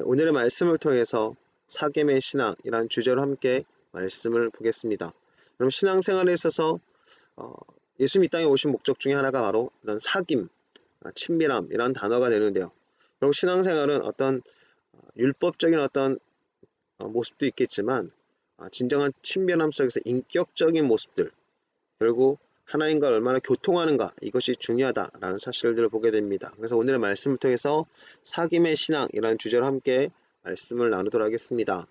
오늘의 말씀을 통해서 사귐의 신앙이라는 주제로 함께 말씀을 보겠습니다. 그럼 신앙생활에 있어서 예수님 이 땅에 오신 목적 중에 하나가 바로 이런 사귐, 친밀함이라는 단어가 되는데요. 그리고 신앙생활은 어떤 율법적인 어떤 모습도 있겠지만 진정한 친밀함 속에서 인격적인 모습들, 결국 하나님과 얼마나 교통하는가, 이것이 중요하다라는 사실들을 보게 됩니다. 그래서 오늘의 말씀을 통해서 사귐의 신앙이라는 주제로 함께 말씀을 나누도록 하겠습니다.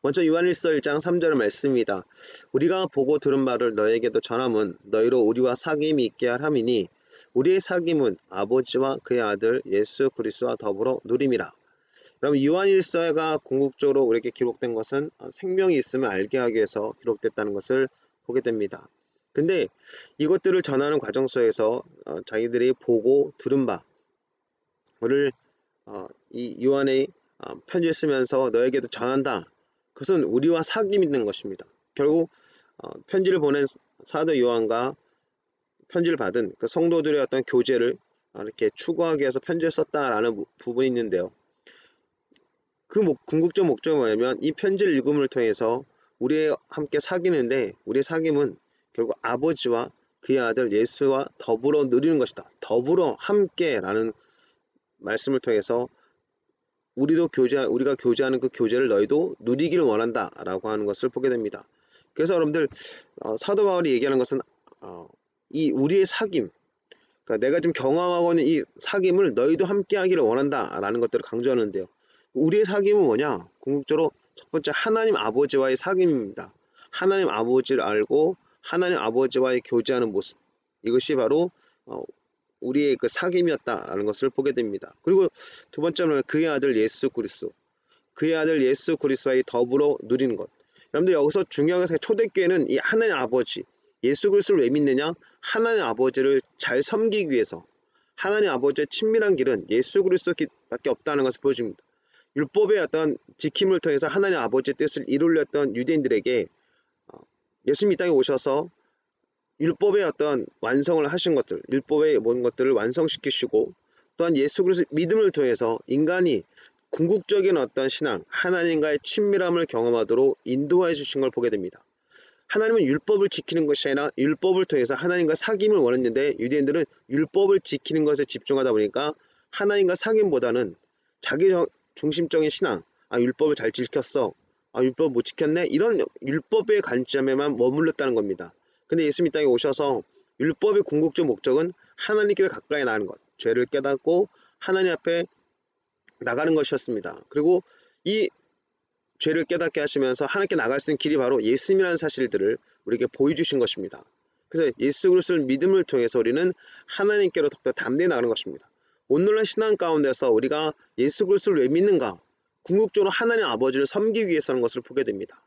먼저 요한일서 1장 3절 말씀입니다. 우리가 보고 들은 말을 너에게도 전함은 너희로 우리와 사귐이 있게 할 함이니 우리의 사귐은 아버지와 그의 아들 예수 그리스도와 더불어 누림이라. 그럼 요한일서가 궁극적으로 우리에게 기록된 것은 생명이 있음을 알게 하기 위해서 기록됐다는 것을 보게 됩니다. 근데 이것들을 전하는 과정 속에서 자기들이 보고 들은 바를 이 요한의 편지를 쓰면서 너에게도 전한다. 그것은 우리와 사귐이 있는 것입니다. 결국 편지를 보낸 사도 요한과 편지를 받은 그 성도들의 어떤 교제를 이렇게 추구하기 위해서 편지를 썼다라는 부분이 있는데요. 그 궁극적 목적은 뭐냐면 이 편지를 읽음을 통해서 우리의 함께 사귀는데 우리의 사귐은 결국 아버지와 그의 아들 예수와 더불어 누리는 것이다. 더불어 함께라는 말씀을 통해서 우리가 교제하는 그 교제를 너희도 누리기를 원한다 라고 하는 것을 보게 됩니다. 그래서 여러분들 사도 바울이 얘기하는 것은 이 우리의 사귐, 그러니까 내가 지금 경험하고 있는 이 사귐을 너희도 함께 하기를 원한다 라는 것들을 강조하는데요. 우리의 사귐은 뭐냐? 궁극적으로 첫 번째 하나님 아버지와의 사귐입니다. 하나님 아버지를 알고 하나님 아버지와의 교제하는 모습, 이것이 바로 우리의 그 사귐이었다라는 것을 보게 됩니다. 그리고 두 번째는 그의 아들 예수 그리스도, 그의 아들 예수 그리스도와의 더불어 누리는 것. 여러분들 여기서 중요한 것은 초대교회는 이 하나님 아버지 예수 그리스도를 왜 믿느냐? 하나님 아버지를 잘 섬기기 위해서. 하나님 아버지의 친밀한 길은 예수 그리스도밖에 없다는 것을 보여줍니다. 율법의 어떤 지킴을 통해서 하나님 아버지의 뜻을 이루려던 유대인들에게 예수님 이 땅에 오셔서 율법의 어떤 완성을 하신 것들, 율법의 모든 것들을 완성시키시고 또한 예수 그리스도 믿음을 통해서 인간이 궁극적인 어떤 신앙, 하나님과의 친밀함을 경험하도록 인도해 주신 걸 보게 됩니다. 하나님은 율법을 지키는 것이 아니라 율법을 통해서 하나님과 사귐을 원했는데 유대인들은 율법을 지키는 것에 집중하다 보니까 하나님과 사귐보다는 자기 중심적인 신앙, 율법을 잘 지켰어, 율법 못 지켰네, 이런 율법의 관점에만 머물렀다는 겁니다. 근데 예수님 이 땅에 오셔서 율법의 궁극적 목적은 하나님께 가까이 나가는 것, 죄를 깨닫고 하나님 앞에 나가는 것이었습니다. 그리고 이 죄를 깨닫게 하시면서 하나님께 나갈 수 있는 길이 바로 예수님이라는 사실들을 우리에게 보여주신 것입니다. 그래서 예수 그리스도를 믿음을 통해서 우리는 하나님께로 더욱더 담대히 나가는 것입니다. 오늘날 신앙 가운데서 우리가 예수 그리스도를 왜 믿는가? 궁극적으로 하나님 아버지를 섬기기 위해서는 것을 보게 됩니다.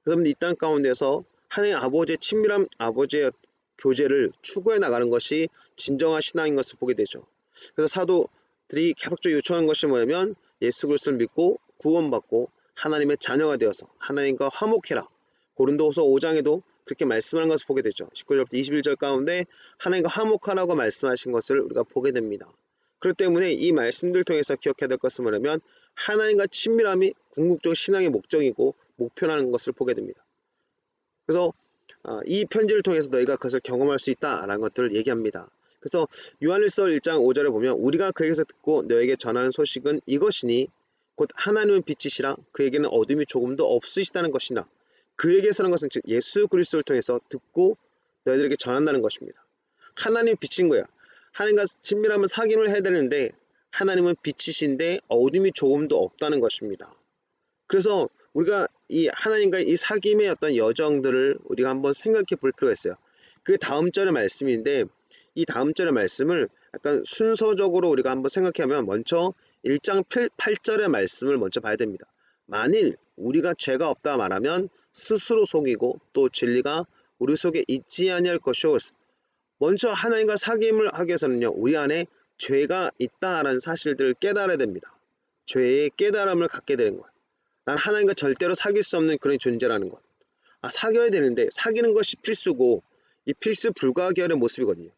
그래서 이 땅 가운데서 하나님 아버지의 친밀한 아버지의 교제를 추구해 나가는 것이 진정한 신앙인 것을 보게 되죠. 그래서 사도들이 계속적으로 요청하는 것이 뭐냐면 예수 그리스도를 믿고 구원받고 하나님의 자녀가 되어서 하나님과 화목해라. 고린도후서 5장에도 그렇게 말씀하는 것을 보게 되죠. 19절부터 21절 가운데 하나님과 화목하라고 말씀하신 것을 우리가 보게 됩니다. 그렇기 때문에 이 말씀들 통해서 기억해야 될 것은 뭐냐면 하나님과 친밀함이 궁극적 신앙의 목적이고 목표라는 것을 보게 됩니다. 그래서 이 편지를 통해서 너희가 그것을 경험할 수 있다라는 것들을 얘기합니다. 그래서 요한일서 1장 5절에 보면 우리가 그에게서 듣고 너에게 전하는 소식은 이것이니 곧 하나님은 빛이시라 그에게는 어둠이 조금도 없으시다는 것이나 그에게서는 것은 즉 예수 그리스도를 통해서 듣고 너희들에게 전한다는 것입니다. 하나님이 빛인 거야. 하나님과 친밀하면 사귐을 해야 되는데 하나님은 빛이신데 어둠이 조금도 없다는 것입니다. 그래서 우리가 이 하나님과의 이 사귐의 어떤 여정들을 우리가 한번 생각해 볼 필요가 있어요. 그 다음 절의 말씀인데 이 다음 절의 말씀을 약간 순서적으로 우리가 한번 생각하면 먼저 1장 8절의 말씀을 먼저 봐야 됩니다. 만일 우리가 죄가 없다 말하면 스스로 속이고 또 진리가 우리 속에 있지 아니할 것이오. 먼저 하나님과 사귐을 하기 위해서는요, 우리 안에 죄가 있다라는 사실들을 깨달아야 됩니다. 죄의 깨달음을 갖게 되는 거예요. 난 하나님과 절대로 사귈 수 없는 그런 존재라는 것. 사귀어야 되는데 사귀는 것이 필수고 이 필수 불가결의 모습이거든요.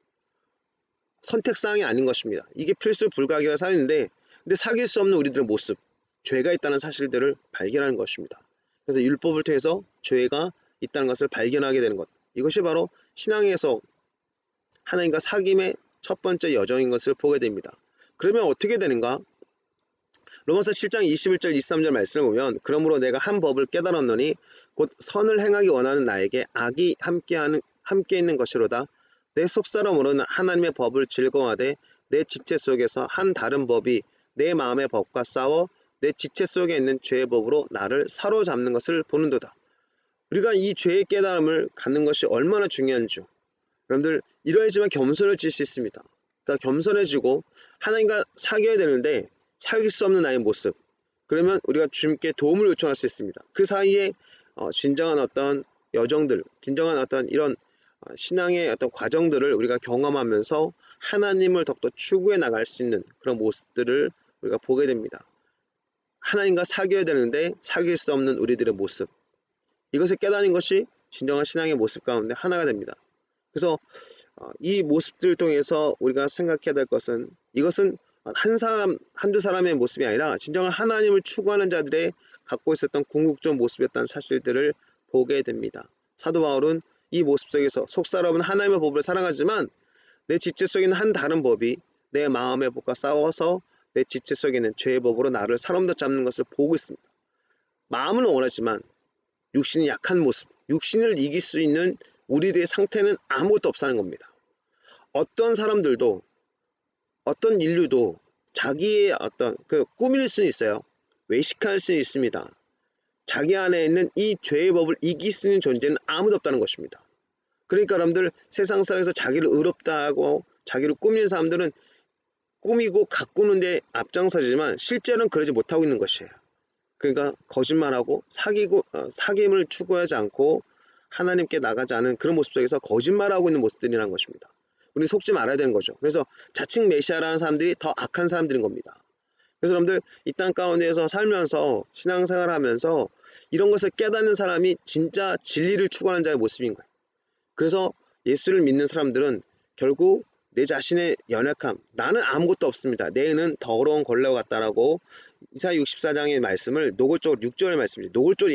선택사항이 아닌 것입니다. 이게 필수 불가결의 사유인데 근데 사귈 수 없는 우리들의 모습, 죄가 있다는 사실들을 발견하는 것입니다. 그래서 율법을 통해서 죄가 있다는 것을 발견하게 되는 것, 이것이 바로 신앙에서 하나님과 사귐의 첫 번째 여정인 것을 보게 됩니다. 그러면 어떻게 되는가? 로마서 7장 21절 23절 말씀을 보면, 그러므로 내가 한 법을 깨달았노니 곧 선을 행하기 원하는 나에게 악이 함께 있는 것이로다. 내 속사람으로는 하나님의 법을 즐거워하되 내 지체 속에서 한 다른 법이 내 마음의 법과 싸워 내 지체 속에 있는 죄의 법으로 나를 사로잡는 것을 보는도다. 우리가 이 죄의 깨달음을 갖는 것이 얼마나 중요한지, 여러분들 이러해지만 겸손해질 수 있습니다. 그러니까 겸손해지고 하나님과 사귀어야 되는데 사귈 수 없는 나의 모습, 그러면 우리가 주님께 도움을 요청할 수 있습니다. 그 사이에 진정한 어떤 여정들, 진정한 어떤 이런 신앙의 어떤 과정들을 우리가 경험하면서 하나님을 더욱더 추구해 나갈 수 있는 그런 모습들을 우리가 보게 됩니다. 하나님과 사귀어야 되는데 사귈 수 없는 우리들의 모습, 이것을 깨닫는 것이 진정한 신앙의 모습 가운데 하나가 됩니다. 그래서 이 모습들을 통해서 우리가 생각해야 될 것은, 이것은 한 사람, 한두 사람의 모습이 아니라 진정한 하나님을 추구하는 자들의 갖고 있었던 궁극적 모습이었다는 사실들을 보게 됩니다. 사도 바울은 이 모습 속에서 속사람은 하나님의 법을 사랑하지만 내 지체 속에 있는 한 다른 법이 내 마음의 법과 싸워서 내 지체 속에 있는 죄의 법으로 나를 사로잡는 것을 보고 있습니다. 마음은 원하지만 육신이 약한 모습, 육신을 이길 수 있는 우리들의 상태는 아무것도 없다는 겁니다. 어떤 사람들도, 어떤 인류도 자기의 어떤 꾸밀 수는 있어요. 외식할 수는 있습니다. 자기 안에 있는 이 죄의 법을 이길 수 있는 존재는 아무도 없다는 것입니다. 그러니까 여러분들, 세상 살아서 자기를 의롭다 하고 자기를 꾸미는 사람들은 꾸미고 가꾸는 데 앞장서지만 실제로는 그러지 못하고 있는 것이에요. 그러니까 거짓말하고 사귐을 추구하지 않고 하나님께 나가지 않은 그런 모습 속에서 거짓말하고 있는 모습들이라는 것입니다. 우리 속지 말아야 되는 거죠. 그래서 자칭 메시아라는 사람들이 더 악한 사람들인 겁니다. 그래서 여러분들, 이 땅 가운데에서 살면서 신앙생활을 하면서 이런 것을 깨닫는 사람이 진짜 진리를 추구하는 자의 모습인 거예요. 그래서 예수를 믿는 사람들은 결국 내 자신의 연약함, 나는 아무것도 없습니다, 내는 더러운 걸레와 같다라고 이사야 64장의 말씀을 노골적으로, 6절의 말씀이죠, 노골적으로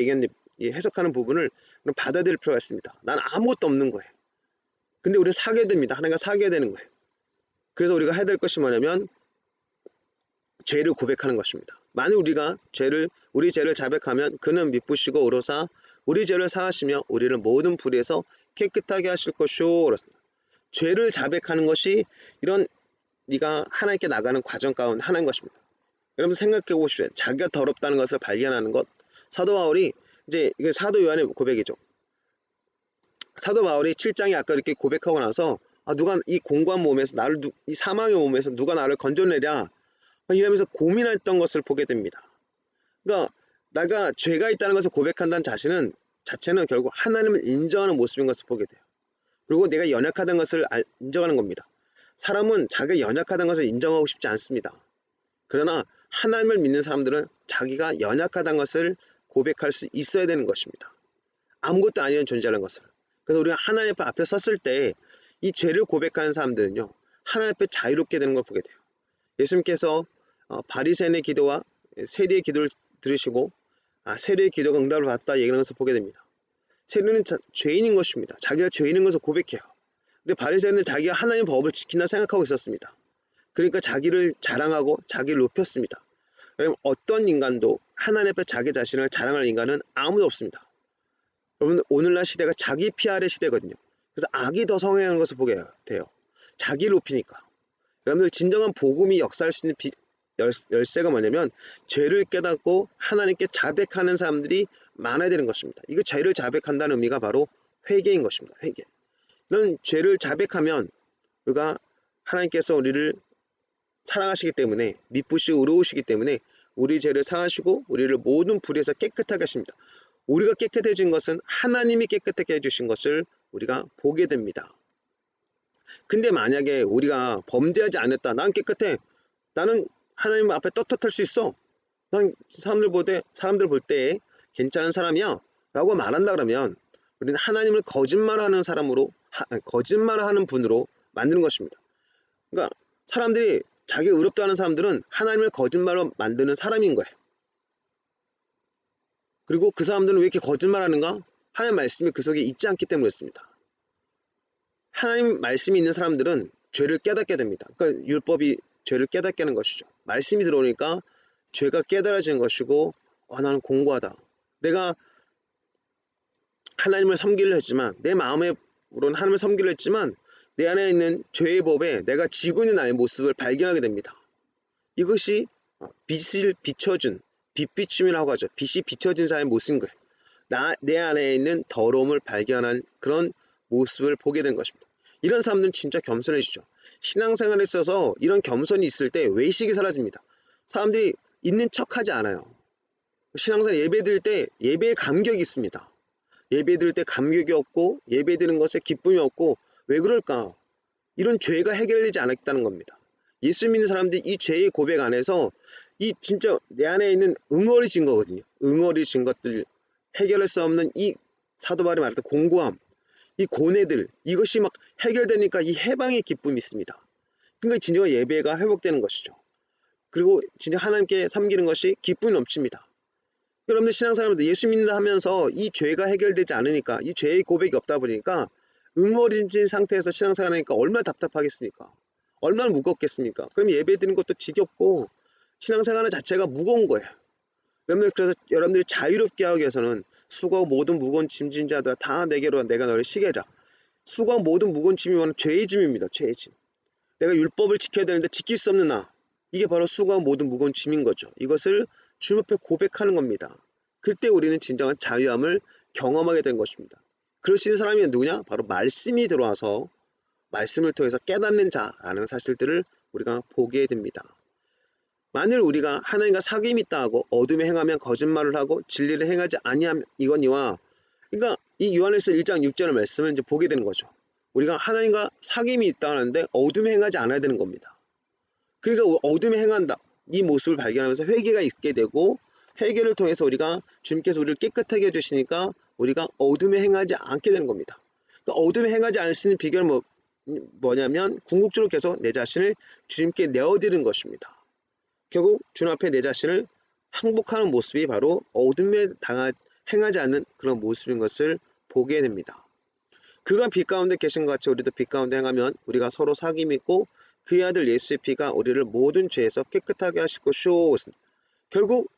해석하는 부분을 받아들일 필요가 있습니다. 나는 아무것도 없는 거예요. 근데 우리는 사귀어야 됩니다. 하나님과 사귀어야 되는 거예요. 그래서 우리가 해야 될 것이 뭐냐면 죄를 고백하는 것입니다. 만약 우리가 우리 죄를 자백하면 그는 미쁘시고 의로사 우리 죄를 사하시며 우리를 모든 불의에서 깨끗하게 하실 것이오. 그렇습니다. 죄를 자백하는 것이 이런 네가 하나님께 나가는 과정 가운데 하나인 것입니다. 여러분 생각해 보십시오. 자기가 더럽다는 것을 발견하는 것. 사도 바울이, 이제 이게 사도 요한의 고백이죠. 사도 바울이 7장에 아까 이렇게 고백하고 나서 누가 이 공고한 몸에서 이 사망의 몸에서 누가 나를 건져내랴 이러면서 고민했던 것을 보게 됩니다. 그러니까 내가 죄가 있다는 것을 고백한다는 자체는 결국 하나님을 인정하는 모습인 것을 보게 돼요. 그리고 내가 연약하다는 것을 인정하는 겁니다. 사람은 자기가 연약하다는 것을 인정하고 싶지 않습니다. 그러나 하나님을 믿는 사람들은 자기가 연약하다는 것을 고백할 수 있어야 되는 것입니다. 아무것도 아니는 존재라는 것을. 그래서 우리가 하나님 앞에 섰을 때 이 죄를 고백하는 사람들은요, 하나님 앞에 자유롭게 되는 걸 보게 돼요. 예수님께서 바리새인의 기도와 세리의 기도를 들으시고 세리의 기도가 응답을 받았다 얘기하는 것을 보게 됩니다. 세리는 죄인인 것입니다. 자기가 죄인인 것을 고백해요. 근데 바리새인은 자기가 하나님의 법을 지킨다 생각하고 있었습니다. 그러니까 자기를 자랑하고 자기를 높였습니다. 그럼 어떤 인간도 하나님 앞에 자기 자신을 자랑할 인간은 아무도 없습니다. 여러분, 오늘날 시대가 자기 PR의 시대거든요. 그래서 악이 더 성행하는 것을 보게 돼요. 자기를 높이니까. 여러분들, 진정한 복음이 역사할 수 있는 열쇠가 뭐냐면 죄를 깨닫고 하나님께 자백하는 사람들이 많아야 되는 것입니다. 이거 죄를 자백한다는 의미가 바로 회개인 것입니다. 회개. 이런 죄를 자백하면 우리가 하나님께서 우리를 사랑하시기 때문에, 미쁘시고 의로우시기 때문에 우리 죄를 사하시고 우리를 모든 불의에서 깨끗하게 하십니다. 우리가 깨끗해진 것은 하나님이 깨끗하게 해주신 것을 우리가 보게 됩니다. 근데 만약에 우리가 범죄하지 않았다, 난 깨끗해, 나는 하나님 앞에 떳떳할 수 있어, 난 사람들 볼 때 괜찮은 사람이야 라고 말한다 그러면 우리는 하나님을 거짓말하는 분으로 만드는 것입니다. 그러니까 사람들이 자기 의롭다 하는 사람들은 하나님을 거짓말로 만드는 사람인 거예요. 그리고 그 사람들은 왜 이렇게 거짓말하는가? 하나님 말씀이 그 속에 있지 않기 때문에 그렇습니다. 하나님 말씀이 있는 사람들은 죄를 깨닫게 됩니다. 그러니까 율법이 죄를 깨닫게 하는 것이죠. 말씀이 들어오니까 죄가 깨달아지는 것이고, 나는 공고하다. 내가 하나님을 섬기려 했지만, 내 마음으로는 하나님을 섬기려 했지만 내 안에 있는 죄의 법에 내가 지고 있는 나의 모습을 발견하게 됩니다. 이것이 빛을 비춰준 빛비춤이라고 하죠. 빛이 비춰진 사람의 모습인 거예요. 내 안에 있는 더러움을 발견한 그런 모습을 보게 된 것입니다. 이런 사람들은 진짜 겸손해지죠. 신앙생활에 있어서 이런 겸손이 있을 때 외식이 사라집니다. 사람들이 있는 척하지 않아요. 신앙생활 예배 드릴 때 예배에 감격이 있습니다. 예배 드릴 때 감격이 없고 예배 드리는 것에 기쁨이 없고, 왜 그럴까? 이런 죄가 해결되지 않았다는 겁니다. 예수 믿는 사람들이 이 죄의 고백 안에서 이 진짜 내 안에 있는 응어리진 거거든요. 응어리진 것들, 해결할 수 없는 이 사도 바울이 말했던 공고함, 이 고뇌들, 이것이 막 해결되니까 이 해방의 기쁨이 있습니다. 그러니까 진정한 예배가 회복되는 것이죠. 그리고 진짜 하나님께 섬기는 것이 기쁨이 넘칩니다. 여러분들 신앙생활도 예수 믿는다 하면서 이 죄가 해결되지 않으니까, 이 죄의 고백이 없다 보니까 응어리진 상태에서 신앙생활하니까 얼마나 답답하겠습니까? 얼마나 무겁겠습니까? 그럼 예배 드리는 것도 지겹고 신앙생활 자체가 무거운 거예요. 여러분들, 그래서 여러분들이 자유롭게 하기 위해서는 수고하고 모든 무거운 짐진 자들아 다 내게로 내가 너를 쉬게 하자. 수고하고 모든 무거운 짐이 뭐냐면 죄의 짐입니다. 죄의 짐. 내가 율법을 지켜야 되는데 지킬 수 없는 나. 이게 바로 수고하고 모든 무거운 짐인 거죠. 이것을 주님 앞에 고백하는 겁니다. 그때 우리는 진정한 자유함을 경험하게 된 것입니다. 그럴 수 있는 사람이 누구냐? 바로 말씀이 들어와서 말씀을 통해서 깨닫는 자라는 사실들을 우리가 보게 됩니다. 만일 우리가 하나님과 사귐이 있다 하고 어둠에 행하면 거짓말을 하고 진리를 행하지 아니함 이거니와, 그러니까 이 요한일서 1장 6절의 말씀을 이제 보게 되는 거죠. 우리가 하나님과 사귐이 있다 하는데 어둠에 행하지 않아야 되는 겁니다. 그러니까 어둠에 행한다, 이 모습을 발견하면서 회개가 있게 되고, 회개를 통해서 우리가 주님께서 우리를 깨끗하게 해주시니까 우리가 어둠에 행하지 않게 되는 겁니다. 그러니까 어둠에 행하지 않을 수 있는 비결은 뭐냐면 궁극적으로 계속 내 자신을 주님께 내어드리는 것입니다. 결국 주님 앞에 내 자신을 항복하는 모습이 바로 어둠에 행하지 않는 그런 모습인 것을 보게 됩니다. 그가 빛 가운데 계신 것 같이 우리도 빛 가운데 행하면 우리가 서로 사귐이 있고 그의 아들 예수의 피가 우리를 모든 죄에서 깨끗하게 하실 것이오. 결국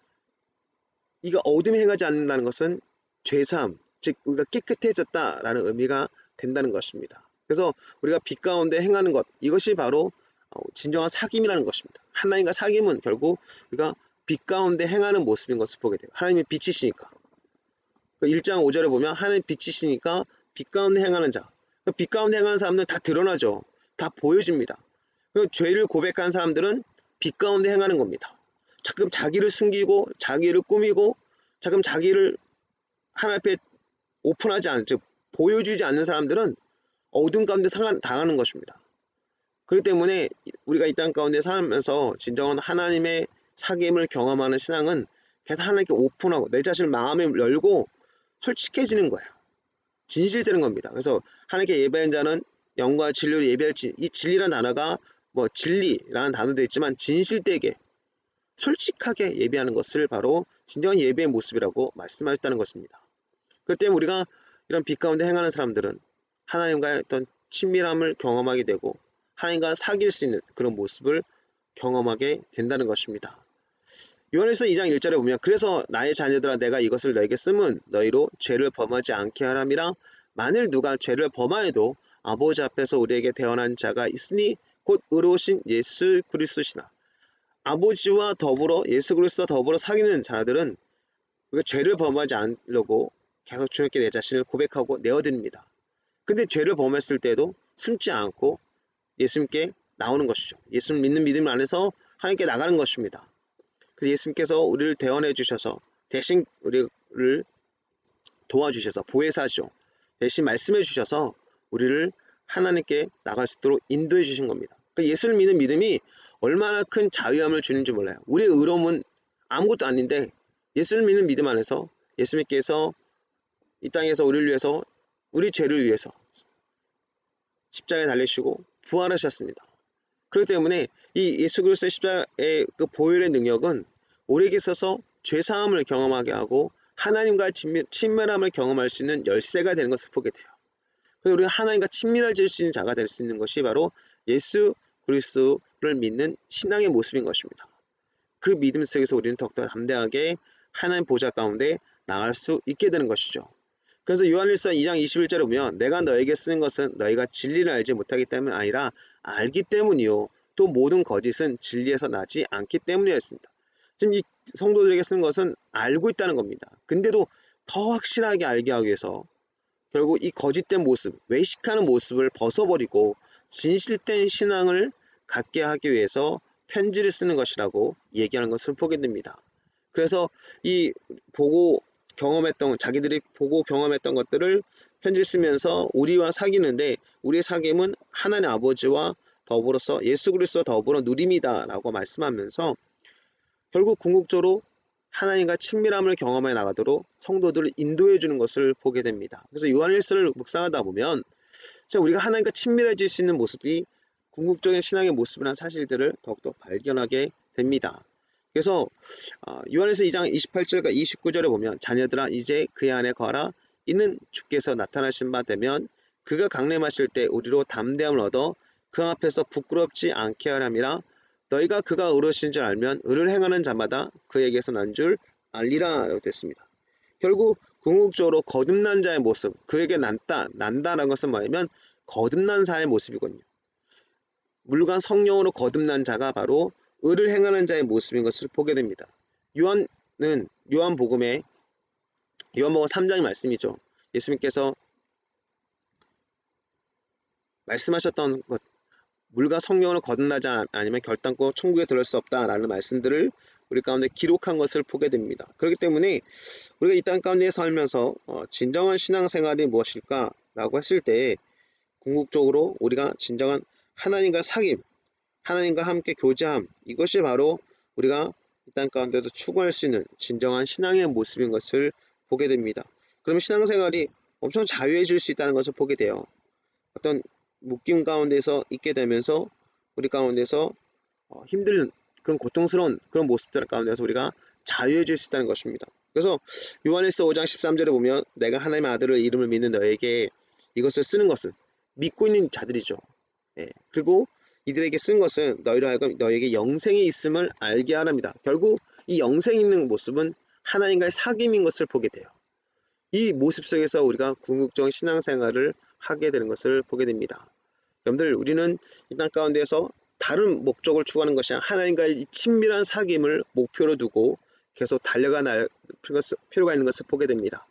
이가 어둠에 행하지 않는다는 것은 죄사함, 즉 우리가 깨끗해졌다라는 의미가 된다는 것입니다. 그래서 우리가 빛 가운데 행하는 것, 이것이 바로 진정한 사귐이라는 것입니다. 하나님과 사귐은 결국 우리가 빛 가운데 행하는 모습인 것을 보게 돼요. 하나님이 빛이시니까. 1장 5절에 보면 하나님 빛이시니까 빛 가운데 행하는 자. 빛 가운데 행하는 사람들은 다 드러나죠. 다 보여집니다. 그리고 죄를 고백한 사람들은 빛 가운데 행하는 겁니다. 자꾸 자기를 숨기고 자기를 꾸미고 자꾸 자기를 하나님 앞에 오픈하지 않은, 즉 보여주지 않는 사람들은 어둠 가운데 당하는 것입니다. 그렇기 때문에 우리가 이 땅 가운데 살면서 진정한 하나님의 사귐을 경험하는 신앙은 계속 하나님께 오픈하고 내 자신을 마음에 열고 솔직해지는 거예요. 진실되는 겁니다. 그래서 하나님께 예배하는 자는 영과 진리를 예배할지, 이 진리라는 단어가 진리라는 단어도 있지만 진실되게 솔직하게 예배하는 것을 바로 진정한 예배의 모습이라고 말씀하셨다는 것입니다. 그렇기 때문에 우리가 이런 빛 가운데 행하는 사람들은 하나님과의 어떤 친밀함을 경험하게 되고 하나님과 사귈 수 있는 그런 모습을 경험하게 된다는 것입니다. 요한일서 2장 1절에 보면 그래서 나의 자녀들아 내가 이것을 너에게 쓰면 너희로 죄를 범하지 않게 하람이라. 만일 누가 죄를 범하여도 아버지 앞에서 우리에게 대언한 자가 있으니 곧 의로우신 예수 그리스도시나. 아버지와 더불어 예수 그리스도와 더불어 사귀는 자들은 우리가 죄를 범하지 않으려고 계속 주님께 내 자신을 고백하고 내어드립니다. 근데 죄를 범했을 때도 숨지 않고 예수님께 나오는 것이죠. 예수를 믿는 믿음 안에서 하나님께 나가는 것입니다. 그래서 예수님께서 우리를 대언해 주셔서 대신 우리를 도와주셔서 보혜사죠. 대신 말씀해 주셔서 우리를 하나님께 나갈 수 있도록 인도해 주신 겁니다. 그러니까 예수를 믿는 믿음이 얼마나 큰 자유함을 주는지 몰라요. 우리의 의로움은 아무것도 아닌데 예수를 믿는 믿음 안에서 예수님께서 이 땅에서 우리를 위해서, 우리 죄를 위해서 십자가에 달리시고 부활하셨습니다. 그렇기 때문에 이 예수 그리스도의 십자가의 그 보혈의 능력은 우리에게 있어서 죄사함을 경험하게 하고 하나님과 친밀함을 경험할 수 있는 열쇠가 되는 것을 보게 돼요. 그래서 우리가 하나님과 친밀해질 수 있는 자가 될 수 있는 것이 바로 예수 그리스도를 믿는 신앙의 모습인 것입니다. 그 믿음 속에서 우리는 더욱더 담대하게 하나님 보좌 가운데 나갈 수 있게 되는 것이죠. 그래서 요한일서 2장 21절에 보면 내가 너에게 쓰는 것은 너희가 진리를 알지 못하기 때문 아니라 알기 때문이요 또 모든 거짓은 진리에서 나지 않기 때문이었습니다. 지금 이 성도들에게 쓰는 것은 알고 있다는 겁니다. 근데도 더 확실하게 알게 하기 위해서 결국 이 거짓된 모습, 외식하는 모습을 벗어버리고 진실된 신앙을 갖게 하기 위해서 편지를 쓰는 것이라고 얘기하는 것을 보게 됩니다. 그래서 이 자기들이 보고 경험했던 것들을 편지를 쓰면서 우리와 사귀는데 우리의 사귐은 하나님 아버지와 더불어서 예수 그리스도와 더불어 누림이다 라고 말씀하면서 결국 궁극적으로 하나님과 친밀함을 경험해 나가도록 성도들을 인도해 주는 것을 보게 됩니다. 그래서 요한일서를 묵상하다 보면 우리가 하나님과 친밀해질 수 있는 모습이 궁극적인 신앙의 모습이라는 사실들을 더욱더 발견하게 됩니다. 그래서 요한일서 2장 28절과 29절에 보면 자녀들아 이제 그의 안에 거하라 이는 주께서 나타나신 바 되면 그가 강림하실 때 우리로 담대함을 얻어 그 앞에서 부끄럽지 않게 하람이라 너희가 그가 의로우신 줄 알면 의를 행하는 자마다 그에게서 난 줄 알리라 라고 됐습니다. 결국 궁극적으로 거듭난 자의 모습, 그에게 난다라는 것은 뭐냐면 거듭난 자의 모습이거든요. 물과 성령으로 거듭난 자가 바로 의를 행하는 자의 모습인 것을 보게 됩니다. 요한복음 3장의 말씀이죠. 예수님께서 말씀하셨던 것, 물과 성령으로 거듭나지 않으면 결단코 천국에 들어올 수 없다라는 말씀들을 우리 가운데 기록한 것을 보게 됩니다. 그렇기 때문에 우리가 이 땅 가운데 살면서 진정한 신앙생활이 무엇일까라고 했을 때 궁극적으로 우리가 진정한 하나님과 사귐, 하나님과 함께 교제함, 이것이 바로 우리가 이 땅 가운데도 추구할 수 있는 진정한 신앙의 모습인 것을 보게 됩니다. 그러면 신앙생활이 엄청 자유해질 수 있다는 것을 보게 돼요. 어떤 묶임 가운데서 있게 되면서 우리 가운데서 힘든 그런 고통스러운 그런 모습들 가운데서 우리가 자유해질 수 있다는 것입니다. 그래서 요한일서 5장 13절에 보면 내가 하나님의 아들을 이름을 믿는 너에게 이것을 쓰는 것은 믿고 있는 자들이죠. 그리고 이들에게 쓴 것은 너희로 하여금 너에게 영생이 있음을 알게 하랍니다. 결국 이 영생 있는 모습은 하나님과의 사귐인 것을 보게 돼요. 이 모습 속에서 우리가 궁극적인 신앙생활을 하게 되는 것을 보게 됩니다. 여러분들 우리는 이 땅 가운데서 다른 목적을 추구하는 것이 아니라 하나님과의 친밀한 사귐을 목표로 두고 계속 달려갈 필요가 있는 것을 보게 됩니다.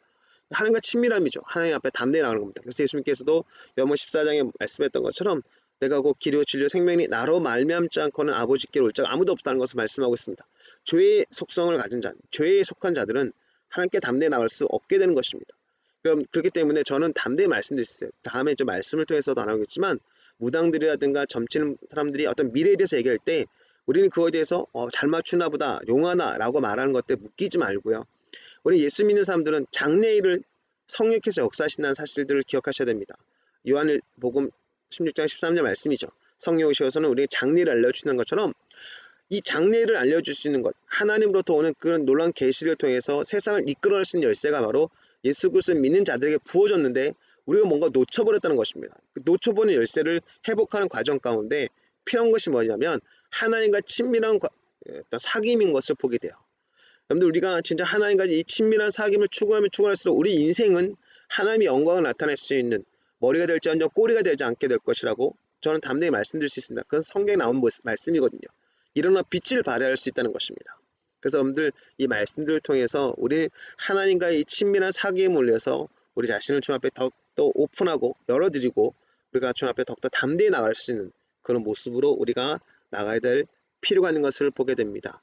하나님과 친밀함이죠. 하나님 앞에 담대히 나가는 겁니다. 그래서 예수님께서도 요한복음 14장에 말씀했던 것처럼 내가 곧 길이요 진리요 생명이 나로 말미암지 않고는 아버지께로 올 자가 아무도 없다는 것을 말씀하고 있습니다. 죄의 속성을 가진 자, 죄에 속한 자들은 하나님께 담대히 나갈 수 없게 되는 것입니다. 그렇기 때문에 저는 담대히 말씀드렸어요. 다음에 좀 말씀을 통해서도 안 하겠지만 무당들이라든가 점치는 사람들이 어떤 미래에 대해서 얘기할 때 우리는 그거에 대해서 잘 맞추나 보다 용하나 라고 말하는 것들 묶이지 말고요. 우리 예수 믿는 사람들은 장래일을 성령께서 역사하신다는 사실들을 기억하셔야 됩니다. 요한복음 16장 13절 말씀이죠. 성령 오셔서는 우리에게 장래를 알려주시는 것처럼 이 장래를 알려줄 수 있는 것, 하나님으로부터 오는 그런 놀라운 계시를 통해서 세상을 이끌어낼 수 있는 열쇠가 바로 예수 그리스도를 믿는 자들에게 부어졌는데 우리가 뭔가 놓쳐버렸다는 것입니다. 그 놓쳐버린 열쇠를 회복하는 과정 가운데 필요한 것이 뭐냐면 하나님과 친밀한 어떤 사귐인 것을 보게 돼요. 여러분들 우리가 진짜 하나님과 이 친밀한 사귐을 추구하면 추구할수록 우리 인생은 하나님의 영광을 나타낼 수 있는 머리가 될지언정 꼬리가 되지 않게 될 것이라고 저는 담대히 말씀드릴 수 있습니다. 그건 성경에 나온 말씀이거든요. 일어나 빛을 발휘할 수 있다는 것입니다. 그래서 여러분들 이 말씀들을 통해서 우리 하나님과의 이 친밀한 사귐을 올려서 우리 자신을 주님 앞에 더욱더 오픈하고 열어드리고 우리가 주님 앞에 더욱더 담대히 나갈 수 있는 그런 모습으로 우리가 나가야 될 필요가 있는 것을 보게 됩니다.